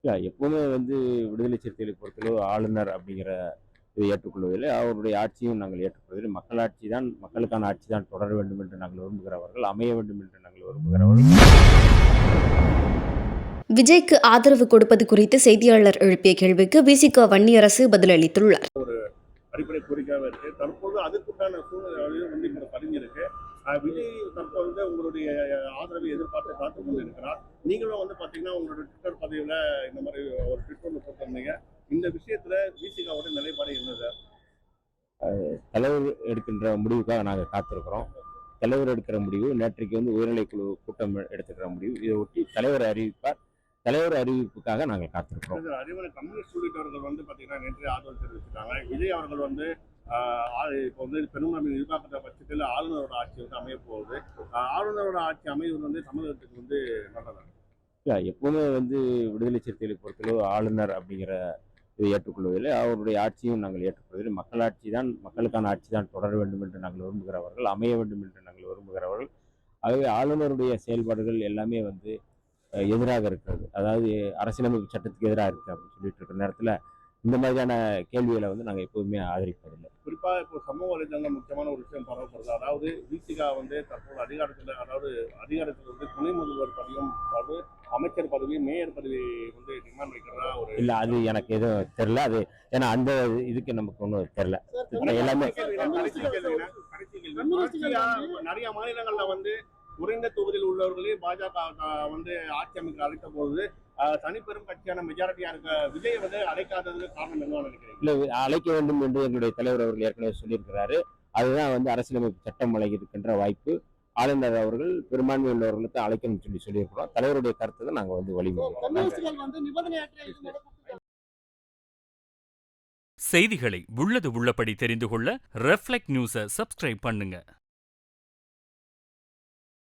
இல்ல எப்பவுமே விடுதலை சிறுத்தைகளை பொறுத்தளவு ஆளுநர் அப்படிங்கிற இதை ஏற்றுக்கொள்வதில்லை. அவருடைய ஆட்சியும் நாங்கள் ஏற்றுக்கொள்வதில்லை. மக்களாட்சி தான் மக்களுக்கான ஆட்சி தான் தொடர வேண்டும் என்று நாங்கள் விரும்புகிறவர்கள், அமைய வேண்டும் என்று நாங்கள் விரும்புகிறவர்கள். விஜய்க்கு ஆதரவு கொடுப்பது குறித்து செய்தியாளர் எழுப்பிய கேள்விக்கு விசிக வன்னியரசு பதிலளித்துள்ளார். அடிப்படை கோரிக்கையாக இருக்கு. தற்போது அதுக்குண்டான சூழ்நிலையும் இங்க பதிஞ்சிருக்கு. விஜய் தற்போது உங்களுடைய ஆதரவை எதிர்பார்த்து காத்துக் கொண்டு இருக்கிறார். நீங்களும் பாத்தீங்கன்னா உங்களோட ட்விட்டர் பதிவுல இந்த மாதிரி ஒரு ட்விட் ஒன்று போட்டிருந்தீங்க. இந்த விஷயத்துல விசிகாவோட நிலைப்பாடு என்னது? தலைவர் எடுக்கின்ற முடிவுக்காக நாங்கள் காத்திருக்கிறோம். தலைவர் எடுக்கிற முடிவு நேற்றைக்கு உயர்நிலைக்குழு கூட்டம் எடுத்துக்கிற முடிவு. இதை ஒட்டி தலைவர் அறிவிப்பார். தலைவர் அறிவிப்புக்காக நாங்கள் காத்திருக்கிறோம். அதேபோல கம்யூனிஸ்ட் உள்ளிட்டவர்கள் பாத்தீங்கன்னா நேற்று ஆதரவு தெரிவிச்சிருக்காங்க. விஜய் அவர்கள் இப்போ பெரும்பான்மை எதிர்பார்க்கிற பட்சத்தில் ஆளுநரோட ஆட்சி அமைய போகுது. ஆளுநரோட ஆட்சி அமைவது தமிழகத்துக்கு நல்லதா? எப்பவுமே விடுதலை சிறுத்தைகளை பொறுத்தளவு ஆளுநர் அப்படிங்கிற இதை ஏற்றுக்கொள்வதில்லை. அவருடைய ஆட்சியும் நாங்கள் ஏற்றுக்கொள்வதில்லை. மக்களாட்சி தான் மக்களுக்கான ஆட்சி தான் தொடர வேண்டும் என்று நாங்கள் விரும்புகிறவர்கள், அமைய வேண்டும் என்று நாங்கள் விரும்புகிறவர்கள். ஆகவே ஆளுநருடைய செயல்பாடுகள் எல்லாமே எதிராக இருக்கிறது. அதாவது அரசியலமைப்பு சட்டத்துக்கு எதிராக இருக்கு அப்படின்னு சொல்லிட்டு இருக்கிற நேரத்தில் இந்த மாதிரியான கேள்விகளை நாங்கள் எப்போதுமே ஆதரிப்பதில்லை. குறிப்பா இப்போ சமூக வலைதளங்கள் முக்கியமான ஒரு விஷயம் பரவப்படுது. அதாவது விசிகா தற்போது அதிகாரத்தில் துணை முதல்வர் பதவியும், அதாவது அமைச்சர் பதவி, மேயர் பதவி டிமாண்ட் வைக்கிறதா ஒரு இல்ல. அது எனக்கு எதுவும் தெரியல. அது ஏன்னா அந்த இதுக்கு நமக்கு ஒன்றும் தெரியல. எல்லாமே நிறைய மாநிலங்கள்ல குறைந்த தொகுதியில் உள்ளவர்களே பாஜக ஆட்சி அமைக்க அழைத்த போது தனிப்பெரும் கட்சியான மெஜாரிட்டியா இருக்க விஜய் அழைக்காததுக்கு காரணம் என்ன நினைக்கிறீங்க? இல்ல, அழைக்க வேண்டும் என்று எங்களுடைய தலைவர் அவர்கள் ஏற்கனவே சொல்லியிருக்கிறாரு. அதுதான் அரசியலமைப்பு சட்டம் வழங்கியிருக்கின்ற வாய்ப்பு. ஆளுநர் அவர்கள் பெரும்பான்மை உள்ளவர்களுக்கு அழைக்கணும்னு சொல்லியிருக்கிறோம். தலைவருடைய கருத்தை தான் நாங்கள் வழிமுறை. செய்திகளை உள்ளது உள்ளபடி தெரிந்து கொள்ள ரெஃப்ளெக்ட் நியூஸை சப்ஸ்கிரைப் பண்ணுங்க.